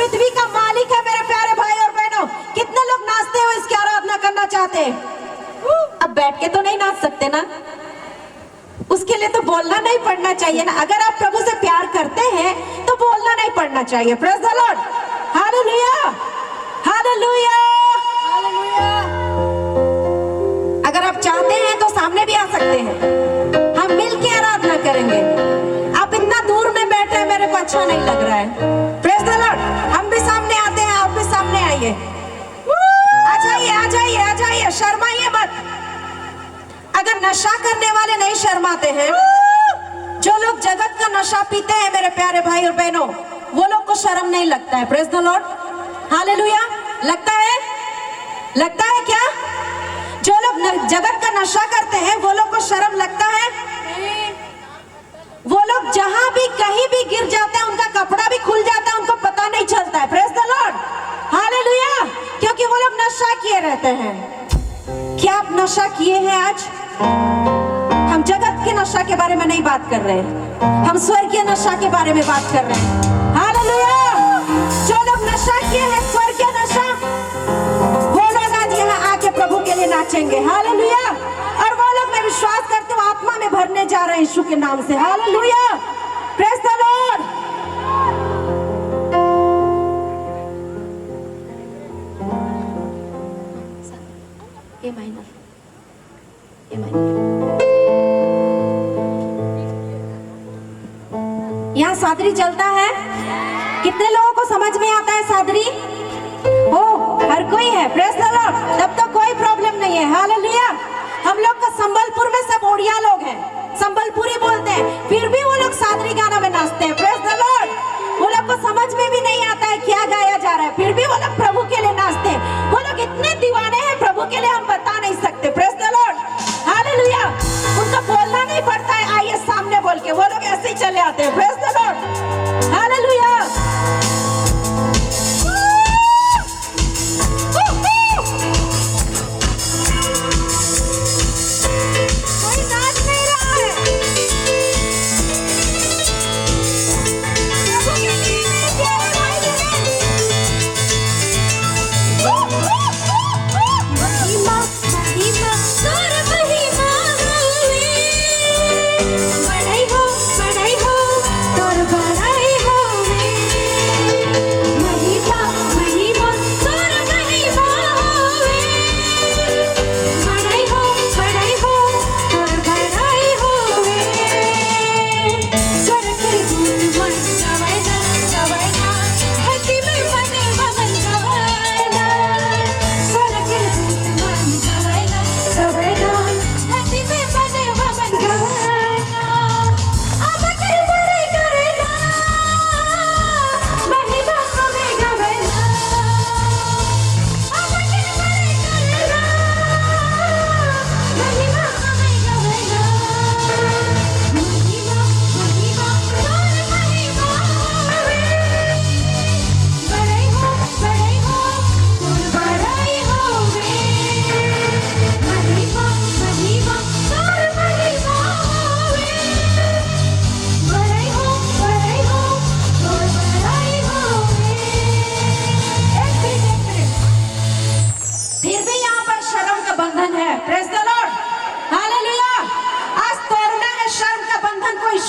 पृथ्वी का मालिक है मेरे प्यारे भाई और बहनों। कितने लोग नाचते हो, इसकी आराधना करना चाहते हैं? अब बैठ के तो नहीं नाच सकते ना, उसके लिए तो बोलना नहीं पड़ना चाहिए ना। अगर आप प्रभु से प्यार करते हैं तो बोलना नहीं पड़ना चाहिए। Praise the lord, hallelujah, hallelujah, hallelujah. अगर आप चाहते हैं तो सामने भी आ सकते हैं, हम मिल के आराधना करेंगे। आप इतना दूर में बैठे हैं, मेरे को अच्छा नहीं लग रहा है। प्रेज द लॉर्ड, हम भी सामने आते हैं, आप भी सामने आइए। आ जाइए, आ जाइए, आ जाइए, शर्माइए मत। अगर नशा करने वाले नहीं शर्माते हैं, जो लोग जगत का नशा पीते हैं मेरे प्यारे भाई और बहनों, वो लोग को शर्म नहीं लगता है। Praise the lord, hallelujah. लगता है, लगता है क्या? जो लोग जगत का नशा करते हैं वो लोग को शर्म लगता है? वो लोग जहां भी कहीं भी गिर जाते हैं, उनका कपड़ा भी खुल जाता है, उनको पता नहीं चलता है। प्रेज द लॉर्ड, हालेलुया, क्योंकि वो लोग नशा किए रहते हैं। क्या आप नशा किए हैं आज? हम जगत के नशा के बारे में नहीं बात कर रहे, हम स्वर्गीय नशा के बारे में बात कर रहे हैं। हालेलुया। जो लोग नशा किए हैं, स्वर्गीय नशा, वो लोग आज यहाँ आके प्रभु के लिए नाचेंगे। हालेलुया। और वो लोग, मैं विश्वास करती हूँ, आत्मा में भरने जा रहे हैं यीशु के नाम से। Hallelujah, praise the Lord. यहाँ सादरी चलता है, कितने लोगों को समझ में आता है सादरी? ओ, हर कोई है। प्रेज द लॉर्ड, तब तो कोई प्रॉब्लम नहीं है। हालेलुया। हम लोग का संबलपुर में सब ओडिया लोग हैं, संबलपुरी बोलते हैं, फिर भी वो लोग सादरी गाना में नाचते हैं। Praise the Lord. वो लोग को समझ में भी नहीं आता है क्या गाया जा रहा है, फिर भी वो लोग प्रभु के लिए नाचते हैं। वो लोग इतने दीवाने हैं प्रभु के लिए, हम बता नहीं सकते। Praise the lord, hallelujah. उनको बोलना नहीं पड़ता है, आइए सामने बोल के, वो लोग ऐसे ही चले आते हैं। Praise the lord, hallelujah.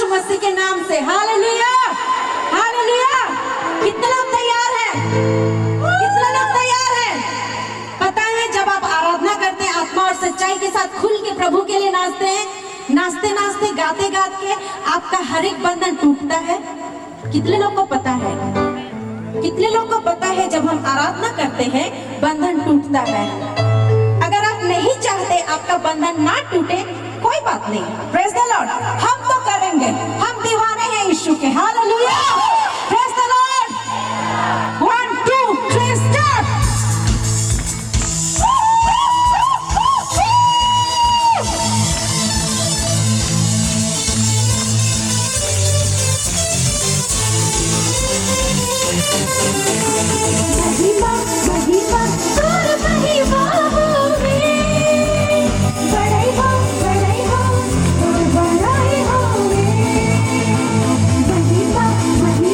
मसीह के नाम से। Hallelujah, hallelujah. कितने लोग तैयार हैं? कितने लोग तैयार हैं? पता है, जब आप आराधना करते हैं आत्मा और सच्चाई के साथ, खुल के प्रभु के लिए नाचते हैं, नाचते नाचते, गाते गाते आपका हर एक बंधन टूटता है। कितने लोग को पता है? कितने लोग को पता है जब हम आराधना करते हैं बंधन टूटता है? अगर आप नहीं चाहते आपका बंधन ना टूटे, कोई बात नहीं। प्रेज द लॉर्ड, हम तो करेंगे, हम दीवाने हैं यीशु के। Hallelujah, praise the Lord. 1 2 3 start. महिमा महिमा और महिमा होवे, बड़ाई हो और बड़ाई होवे। महिमा महिमा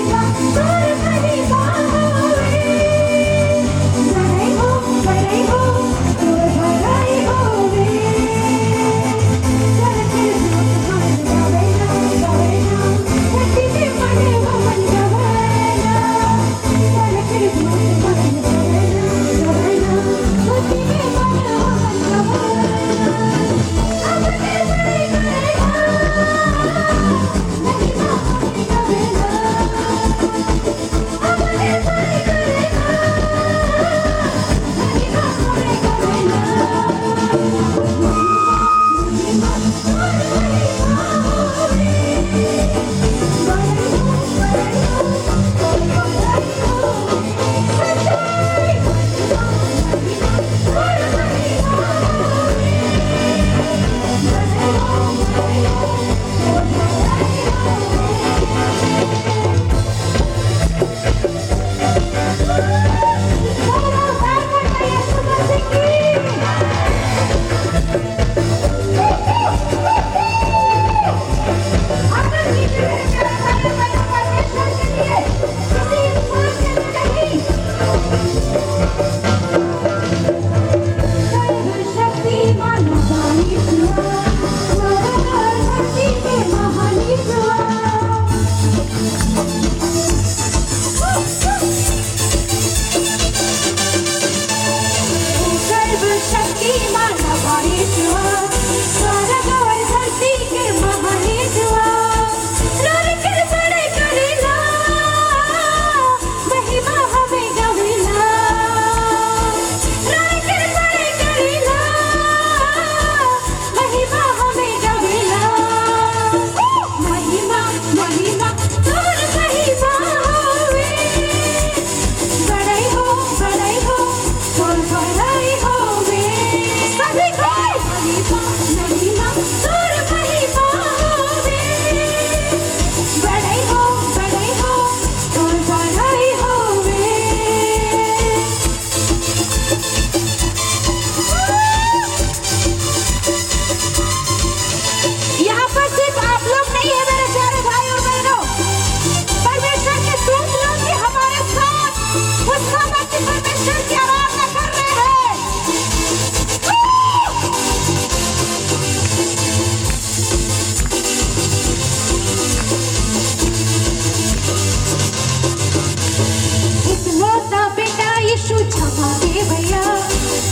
छमागे भैया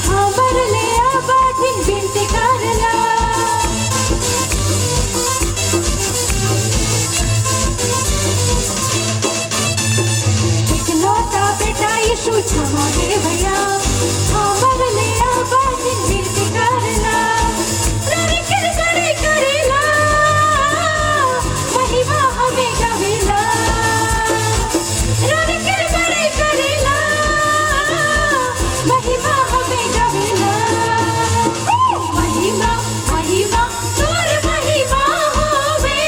हमर ले बाटिन बिनती करला इकलौता बेटा यीशु छमागे भैया हमर ले बाटिन बिनती करला रे करे करेला महिमा हमें गावेला रे करे करेला महिमा हमें गावेला महिमा महिमा तोर महिमा होवे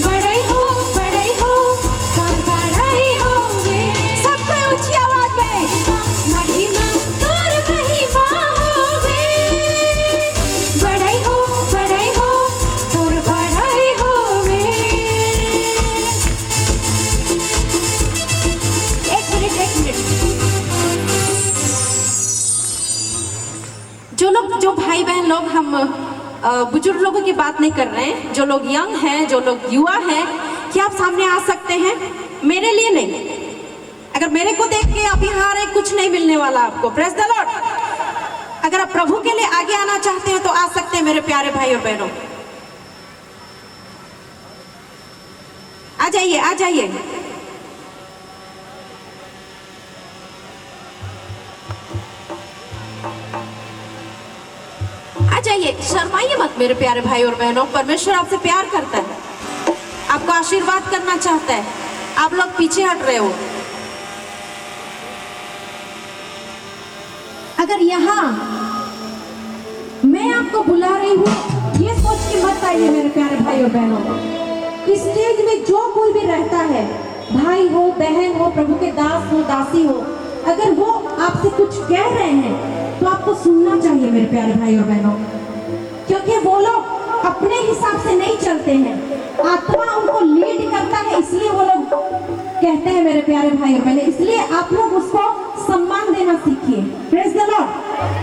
बड़ाई हो कर बड़ाई होवे सबसे ऊंची आवाज में महिमा तोर महिमा होवे बड़ाई हो तोर बड़ाई होवे एक मिनट जो भाई बहन लोग हम बुजुर्ग लोगों की बात नहीं कर रहे हैं, जो लोग यंग हैं, जो लोग युवा हैं, क्या आप सामने आ सकते हैं? मेरे लिए नहीं, अगर मेरे को देख के आप यहाँ आ रहे कुछ नहीं मिलने वाला आपको। Praise the Lord. अगर आप प्रभु के लिए आगे आना चाहते हैं तो आ सकते हैं मेरे प्यारे भाई और बहनों। आ जाइए आ जाइए। आ जाइए, शर्माइए मत मेरे प्यारे भाई और बहनों। परमेश्वर आपसे प्यार करता है, आपको आशीर्वाद करना चाहता है। आप लोग पीछे हट रहे हो। अगर यहाँ मैं आपको बुला रही हूँ ये सोच के मत आइए मेरे प्यारे भाई और बहनों। इस स्टेज में जो कोई भी रहता है, भाई हो, बहन हो, प्रभु के दास हो, दासी हो, अगर वो आपसे कुछ कह रहे हैं तो आपको सुनना चाहिए मेरे प्यारे भाई और बहनों, क्योंकि वो लोग अपने हिसाब से नहीं चलते हैं, आत्मा उनको लीड करता है, इसलिए वो लोग कहते हैं मेरे प्यारे भाई और बहन। इसलिए आप लोग उसको सम्मान देना सीखिए। Praise the Lord.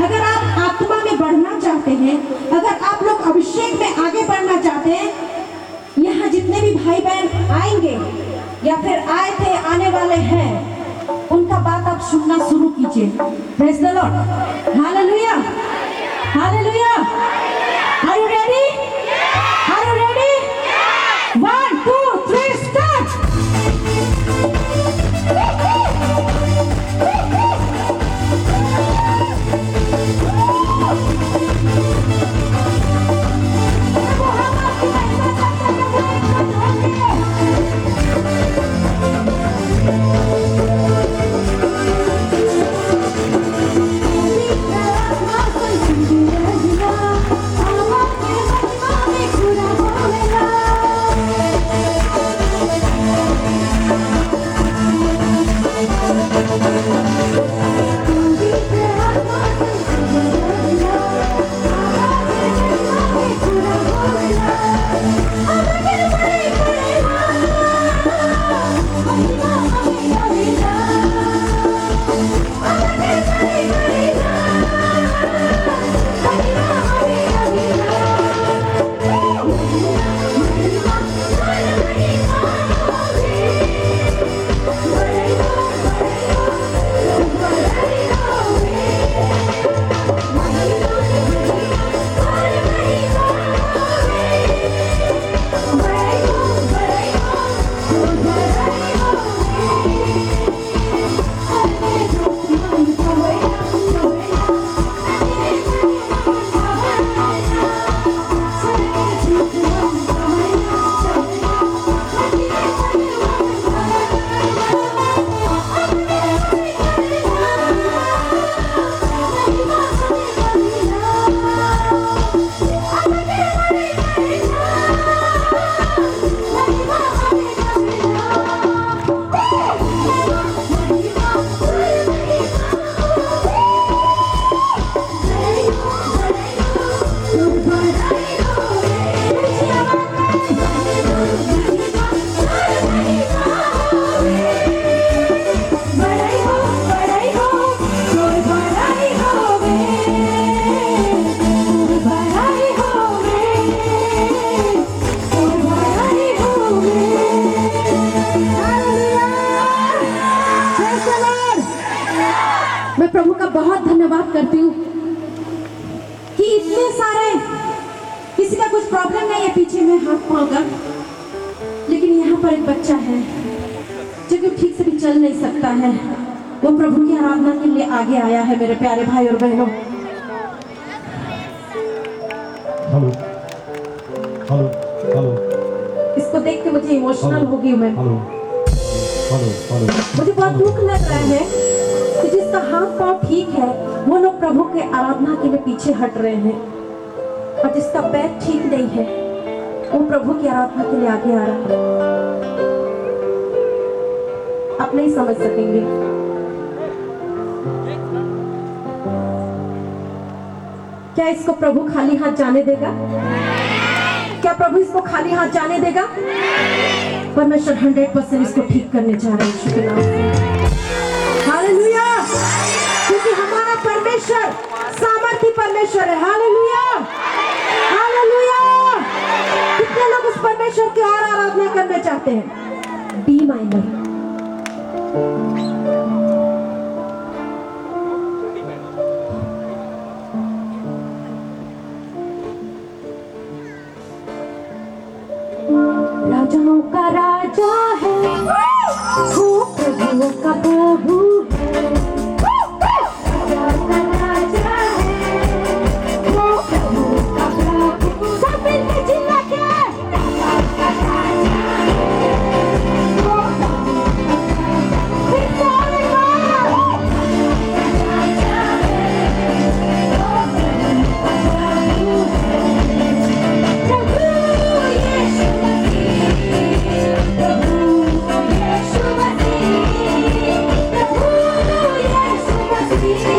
अगर आप आत्मा में बढ़ना चाहते हैं, अगर आप लोग अभिषेक में आगे बढ़ना चाहते हैं, यहाँ जितने भी भाई बहन आएंगे या फिर आए थे, आने वाले हैं, उनका बात आप सुनना शुरू कीजिए। Praise the lord. Hallelujah hallelujah. Are you ready? Are you ready? 1 2 3 start. I'm मैं प्रभु का बहुत धन्यवाद करती हूँ कि इतने सारे, किसी का कुछ प्रॉब्लम नहीं है पीछे में हाथ पाँव का, लेकिन यहाँ पर एक बच्चा है जो कि ठीक से भी चल नहीं सकता है। वो प्रभु की आराधना के लिए आगे आया है। मेरे प्यारे भाई और बहनों, हेलो हेलो हेलो, इसको देख के मुझे इमोशनल हो गई मैं। हेलो हेलो हेलो, मुझे बहुत दुख लग रहा है कि जिसका हाथ पाँव ठीक है वो लोग प्रभु के आराधना के लिए पीछे हट रहे हैं, और जिसका पैर ठीक नहीं है वो प्रभु की आराधना के लिए आगे आ रहा है। आप नहीं समझ सकेंगे। क्या इसको प्रभु खाली हाथ जाने देगा? क्या प्रभु इसको खाली हाथ जाने देगा? परमेश्वर 100% इसको ठीक करने जा रहे हैं यीशु के नाम से। हालेलुया! क्योंकि हमारा परमेश्वर सामर्थी परमेश्वर है। हालेलुया! हालेलुया! कितने लोग उस परमेश्वर की और आराधना करना चाहते हैं? D minor. राजाओं का राजा है, वो प्रभुओं का प्रभु है। राजाओं का राजा है, वो प्रभुओं का प्रभु। सब मिलके चिल्ला के, राजाओं का राजा है, वो प्रभुओं का प्रभु। फिर से एक बार। राजा है, वो प्रभुओं का प्रभु है। प्रभु यीशु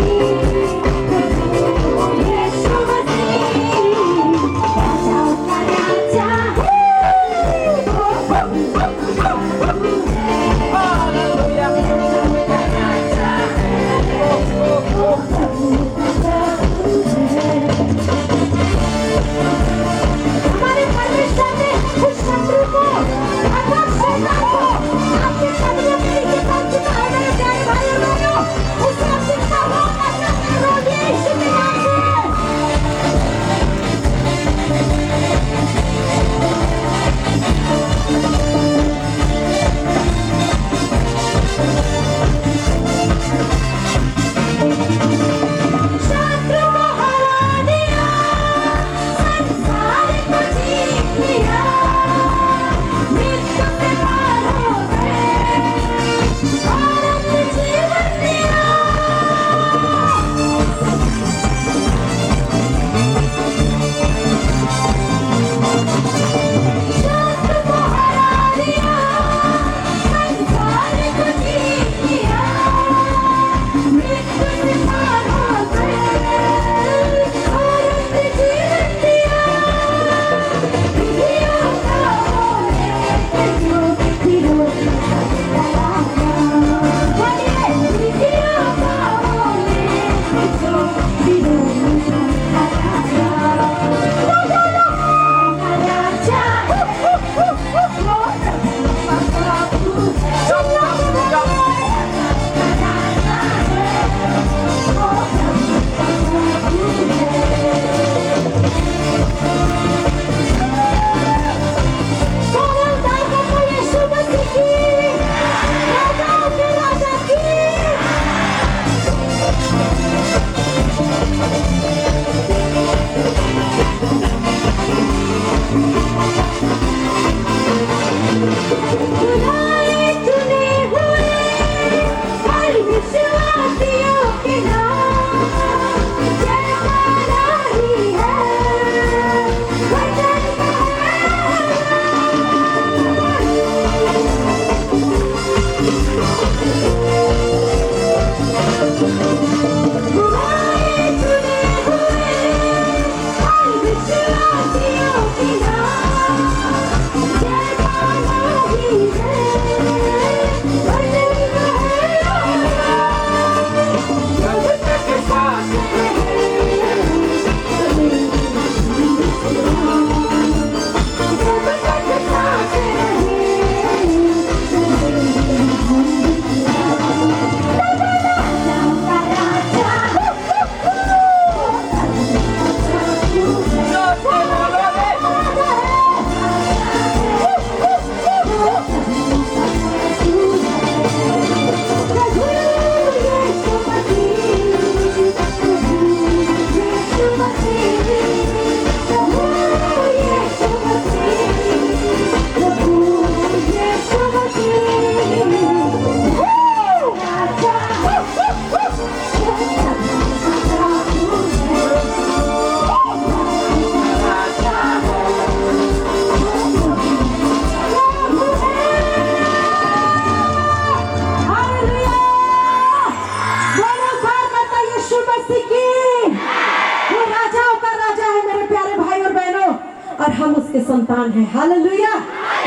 उसके संतान हैं। हालेलुया।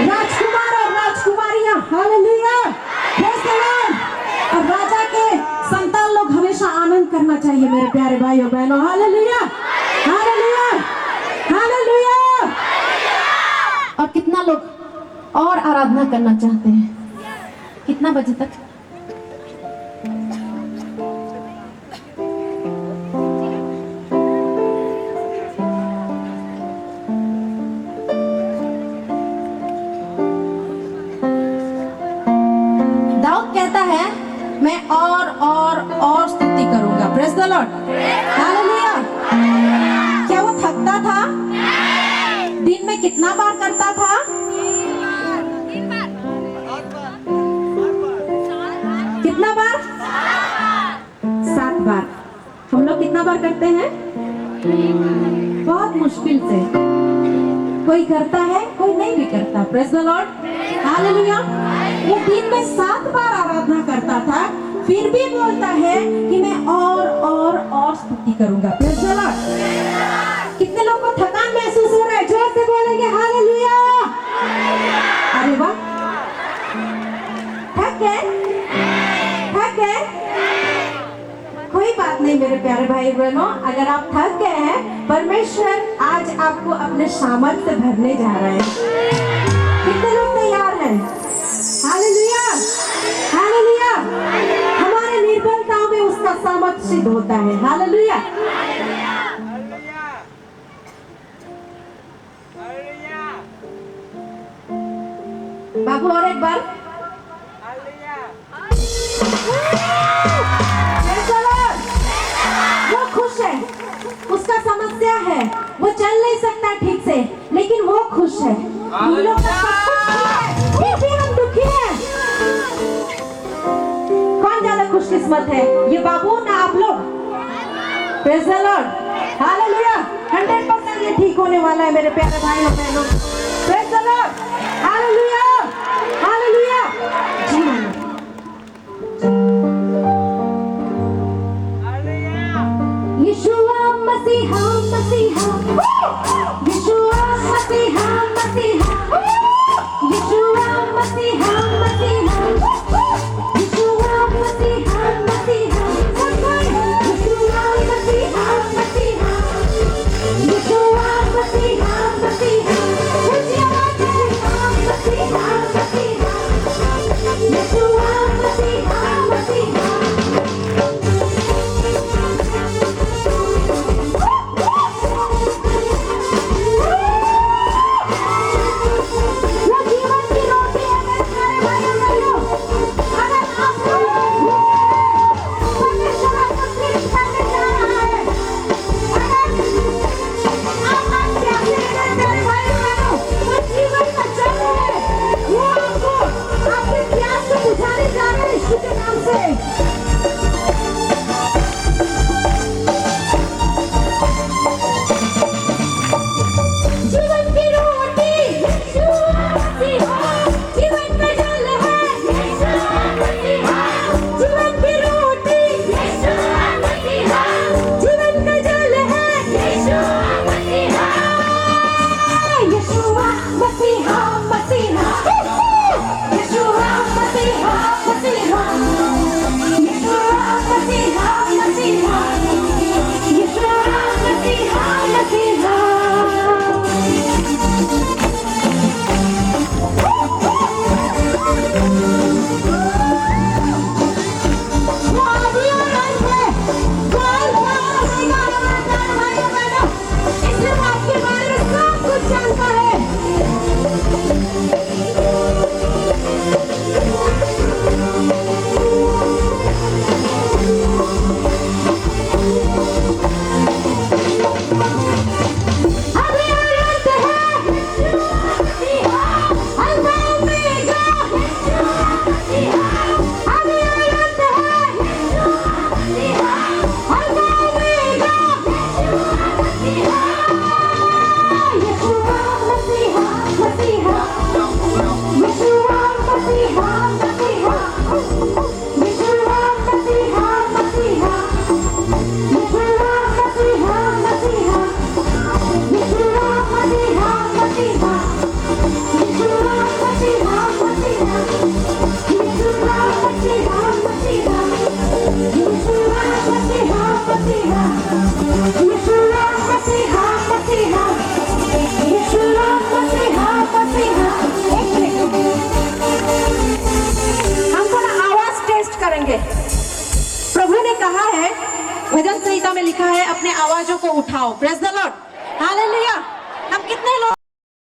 राजकुमार और राजकुमारियां, हालेलुया, प्रेज़ द लॉर्ड। और राजा के संतान लोग हमेशा आनंद करना चाहिए मेरे प्यारे भाइयों बहनों। Hallelujah, hallelujah, hallelujah. और कितना लोग और आराधना करना चाहते हैं? कितना बजे तक? दाऊद कहता है मैं और स्तुति करूंगा। Praise the lord, hallelujah. क्या वो थकता था? दिन में कितना बार करता था? कितना बार? 7 बार। हम लोग कितना बार करते हैं? बहुत मुश्किल से। कोई करता है, कोई नहीं भी करता। Praise the lord, hallelujah. वो दिन में 7 बार आराधना करता था, फिर भी बोलता है कि मैं और स्तुति करूंगा। Praise the Lord. कितने लोगों को थकान महसूस हो रहा है? जोर से बोलेंगे हालेलुया। अरे वाह, थक गए? कोई बात नहीं मेरे प्यारे भाई बहनों, अगर आप थक गए हैं, परमेश्वर आज आपको अपने सामर्थ से भरने जा रहे हैं। कितने लोग तैयार हैं? Hallelujah, hallelujah. हमारे निर्बलताओं में उसका सामर्थ सिद्ध होता है। हालेलुया। बाबू और एक बार। वो खुश है, उसका समस्या है, वो चल नहीं सकता ठीक से, लेकिन वो खुश है। हम लोग का सब कुछ ठीक है, फिर भी हम दुखी हैं। कौन ज्यादा खुशकिस्मत है, ये बाबू ना आप लोग? Praise the lord, hallelujah. 100% ये ठीक होने वाला है मेरे प्यारे भाई और बहनों। Praise the lord, hallelujah, hallelujah. जी मैंने यीशुआ मसीहा मसीहा, यीशुआ मसीहा मसीहा, यीशुआ मसीहा मसीहा, यीशुआ मसीहा मसीहा, यीशुआ मसीहा मसीहा, यीशुआ मसीहा मसीहा, यीशुआ मसीहा मसीहा। प्रभु ने कहा है, भजन संहिता में लिखा है, अपने आवाजों को उठाओ। Praise the Lord.